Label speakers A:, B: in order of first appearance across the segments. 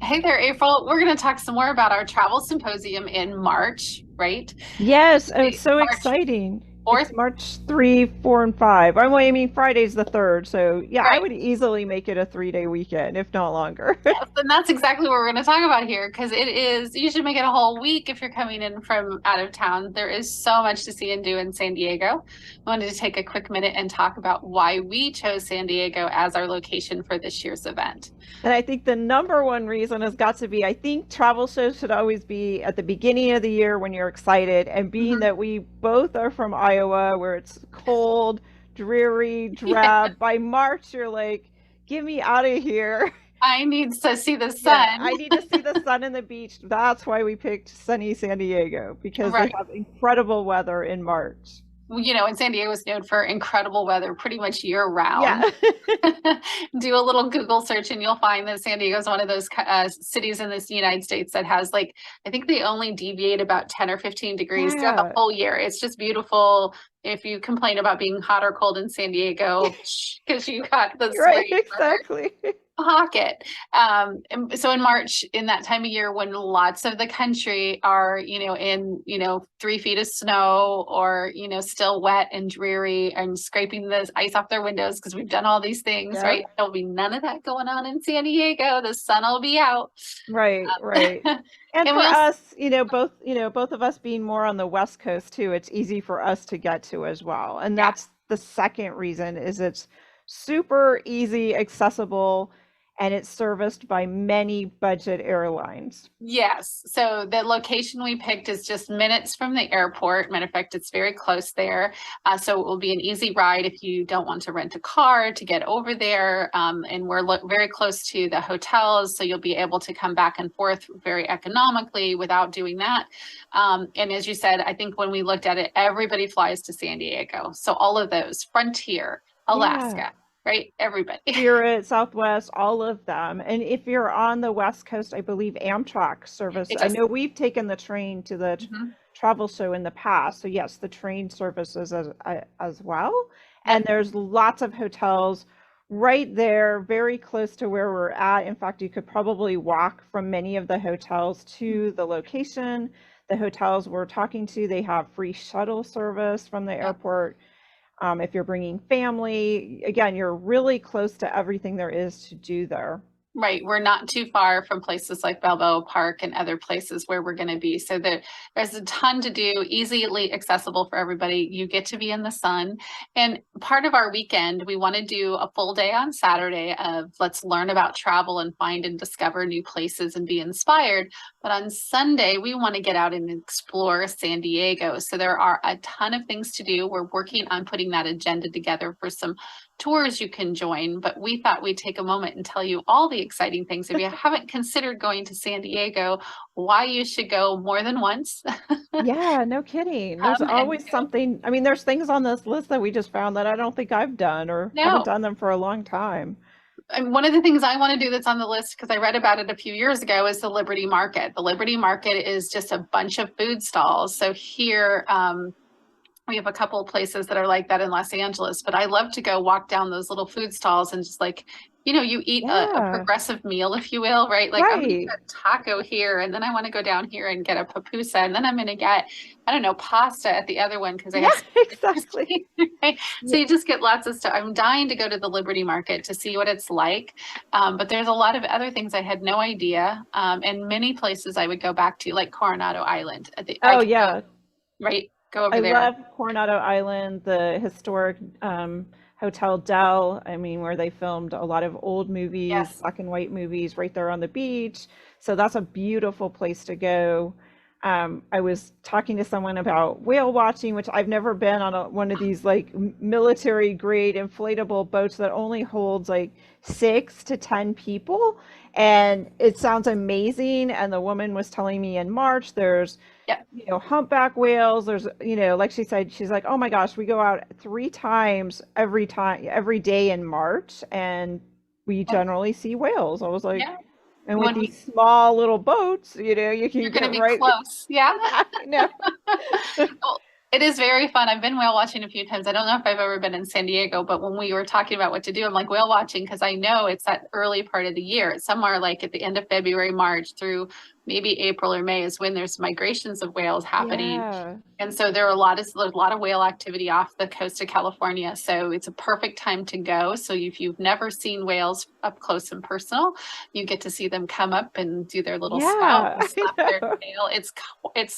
A: Hey there, April. We're going to talk some more about our travel symposium in March, right?
B: Yes, oh, it's so
A: March
B: exciting. It's
A: 4th.
B: March 3, 4, and 5. I mean, Friday's the 3rd, so yeah, I
A: Right.
B: would easily make it a 3-day weekend, if not longer.
A: Yes, and that's exactly what we're going to talk about here because it is, you should make it a whole week if you're coming in from out of town. There is so much to see and do in San Diego. I wanted to take a quick minute and talk about why we chose San Diego as our location for this year's event.
B: And I think the number one reason has got to be I think travel shows should always be at the beginning of the year when you're excited. And being
A: Mhm.
B: that we both are from Iowa, where it's cold, dreary,
A: Yeah,
B: drab, by March, you're like, get me out of here.
A: I need to see the
B: Yeah,
A: sun.
B: I need to see the sun and the beach. That's why we picked sunny San Diego because they
A: Right.
B: have incredible weather in March.
A: And San Diego is known for incredible weather pretty much year round.
B: Yeah.
A: Do a little Google search and you'll find that San Diego is one of those cities in the United States that has like, I think they only deviate about 10 or 15 degrees throughout the
B: Yeah.
A: whole year. It's just beautiful. If you complain about being hot or cold in San Diego, because you got the
B: Right,
A: spring weather
B: exactly.
A: pocket. And so in March, in that time of year when lots of the country are, in, 3 feet of snow or, still wet and dreary and scraping the ice off their windows because we've done all these things, right?
B: Yep.
A: There'll be none of that going on in San Diego. The sun will be out.
B: Right, right. And
A: And
B: for
A: we also,
B: us, both of us being more on the West Coast too, it's easy for us to get to as well. And
A: yeah.
B: that's the second reason is it's super easy, accessible, and it's serviced by many budget airlines.
A: Yes. So the location we picked is just minutes from the airport. Matter of fact, it's very close there. So it will be an easy ride if you don't want to rent a car to get over there. And we're very close to the hotels. So you'll be able to come back and forth very economically without doing that. And as you said, I think when we looked at it, everybody flies to San Diego. So all of those, Frontier,
B: Yeah.
A: Alaska, right? Everybody.
B: Spirit, Southwest, all of them. And if you're on the West Coast, I believe Amtrak service.
A: It
B: I
A: just,
B: know we've taken the train to the
A: mhm.
B: travel show in the past. So yes, the train services as well.
A: Yep.
B: And there's lots of hotels right there, very close to where we're at. In fact, you could probably walk from many of the hotels to the location. The hotels we're talking to, they have free shuttle service from the
A: Yep.
B: airport. If you're bringing family, again, you're really close to everything there is to do there.
A: Right. We're not too far from places like Balboa Park and other places where we're going to be. So there's a ton to do, easily accessible for everybody. You get to be in the sun. And part of our weekend, we want to do a full day on Saturday of let's learn about travel and find and discover new places and be inspired. But on Sunday, we want to get out and explore San Diego. So there are a ton of things to do. We're working on putting that agenda together for some tours you can join, but we thought we'd take a moment and tell you all the exciting things. If you haven't considered going to San Diego, why you should go more than once.
B: Yeah, no kidding. There's
A: Come and
B: always
A: go.
B: something. I mean, there's things on this list that we just found that I don't think I've done or haven't
A: No.
B: done them for a long time.
A: And one of the things I want to do that's on the list, because I read about it a few years ago, is the Liberty Market. The Liberty Market is just a bunch of food stalls. So here, we have a couple of places that are like that in Los Angeles, but I love to go walk down those little food stalls and just like, you eat a
B: Yeah,
A: progressive meal, if you will, right? Like I'm gonna
B: right.
A: get a taco here, and then I want to go down here and get a pupusa, and then I'm gonna get, I don't know, pasta at the other one because they
B: Yeah,
A: have so
B: exactly.
A: right? So you just get lots of stuff. I'm dying to go to the Liberty Market to see what it's like. But there's a lot of other things I had no idea. And many places I would go back to, like Coronado Island. I
B: Oh,
A: could go,
B: yeah.
A: right? Go
B: I
A: over there.
B: love Coronado Island, the historic Hotel Del. I mean, where they filmed a lot of old movies,
A: Yes.
B: black and white movies, right there on the beach. So that's a beautiful place to go. I was talking to someone about whale watching, which I've never been on one of these like military grade inflatable boats that only holds like 6 to 10 people. And it sounds amazing. And the woman was telling me in March, there's
A: Yeah.
B: humpback whales. There's, like she said, she's like, oh my gosh, we go out 3 times every day in March, and we generally see whales. I was like,
A: Yeah.
B: and with
A: When
B: these small little boats, you
A: you're
B: can
A: going to
B: get
A: be
B: right.
A: close. Yeah.
B: Yeah, I know.
A: Well, It is very fun. I've been whale watching a few times. I don't know if I've ever been in San Diego, but when we were talking about what to do, I'm like whale watching because I know it's that early part of the year. It's somewhere like at the end of February, March through maybe April or May is when there's migrations of whales happening.
B: Yeah.
A: And so there's a lot of whale activity off the coast of California. So it's a perfect time to go. So if you've never seen whales up close and personal, you get to see them come up and do their little spout
B: Yeah,
A: and
B: I
A: slap their
B: know.
A: tail.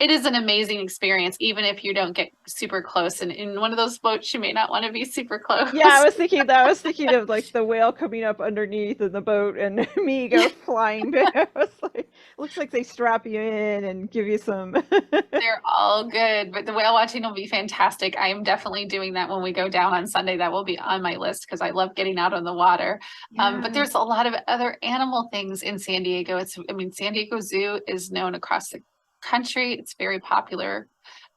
A: It is an amazing experience, even if you don't get super close. And in one of those boats, you may not want to be super
B: Yeah, I
A: close.
B: was thinking that. I was thinking of like the whale coming up underneath in the boat and me go flying back. I was like, looks like they strap you in and give you some.
A: They're all good, but the whale watching will be fantastic. I am definitely doing that when we go down on Sunday. That will be on my list because I love getting out on the water. But
B: Yeah.
A: there's a lot of other animal things in San Diego. I mean, San Diego Zoo is known across the country. It's very popular.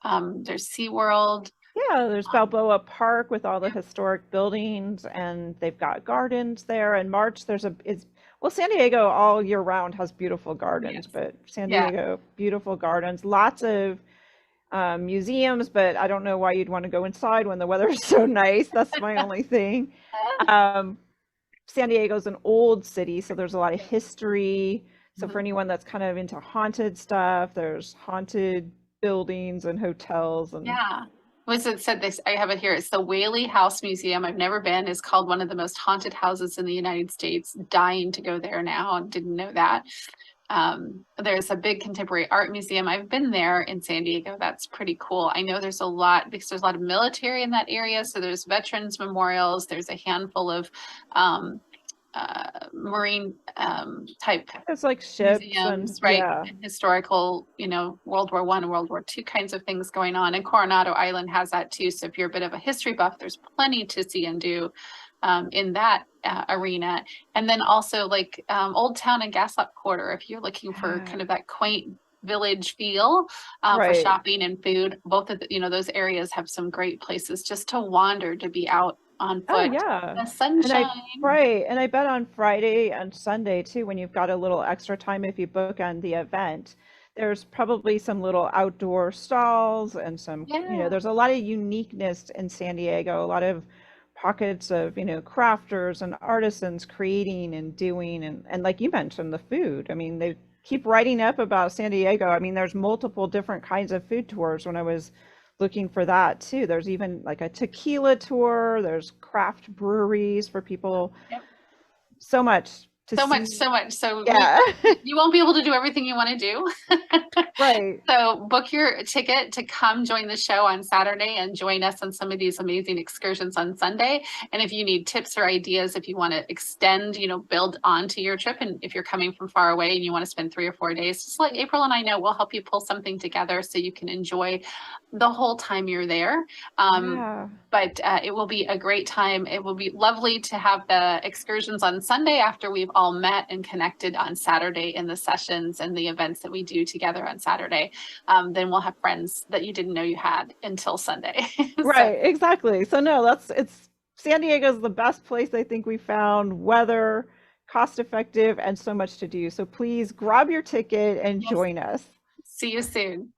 A: There's SeaWorld.
B: Yeah, there's
A: Um,
B: Balboa Park with all the historic buildings, and they've got gardens there. In March, there's a it's well, San Diego all year round has beautiful gardens,
A: yes.
B: but San
A: Yeah.
B: Diego, beautiful gardens, lots of museums, but I don't know why you'd want to go inside when the weather is so nice. That's my only thing. Um, San Diego's an old city, so there's a lot of history. So for
A: Mhm.
B: anyone that's kind of into haunted stuff, there's haunted buildings and hotels and
A: Yeah. Was it said this? I have it here. It's the Whaley House Museum. I've never been. It's called one of the most haunted houses in the United States. Dying to go there now. Didn't know that. There's a big contemporary art museum. I've been there in San Diego. That's pretty cool. I know there's a lot because there's a lot of military in that area. So there's veterans memorials. There's a handful of um, marine type
B: it's like ships and
A: museums, right?
B: yeah.
A: And historical, World War I and World War II kinds of things going on. And Coronado Island has that too. So if you're a bit of a history buff, there's plenty to see and do in that arena. And then also like Old Town and Gaslamp Quarter, if you're looking for
B: Yeah.
A: kind of that quaint village feel for
B: Right.
A: shopping and food, both of those areas have some great places just to wander, to be out on
B: Oh
A: foot.
B: yeah.
A: The
B: And I
A: sunshine.
B: right, and I bet on Friday and Sunday too, when you've got a little extra time if you book on the event, there's probably some little outdoor stalls and some,
A: Yeah.
B: there's a lot of uniqueness in San Diego, a lot of pockets of, crafters and artisans creating and doing and like you mentioned, the food. I mean, they keep writing up about San Diego. I mean, there's multiple different kinds of food tours when I was looking for that too. There's even like a tequila tour, there's craft breweries for people. So much to
A: So much,
B: see.
A: so much. So
B: Yeah.
A: you won't be able to do everything you want to do.
B: Right.
A: So book your ticket to come join the show on Saturday and join us on some of these amazing excursions on Sunday. And if you need tips or ideas, if you want to extend, build onto your trip, and if you're coming from far away and you want to spend 3 or 4 days, just let April and I know. We'll help you pull something together so you can enjoy the whole time you're there. Um,
B: Yeah.
A: but it will be a great time. It will be lovely to have the excursions on Sunday after we've all met and connected on Saturday in the sessions and the events that we do together on Saturday. Then we'll have friends that you didn't know you had until Sunday. So
B: Right, exactly. So no, it's San Diego's the best place I think we found, weather, cost effective, and so much to do. So please grab your ticket and
A: yes,
B: join us.
A: see you soon.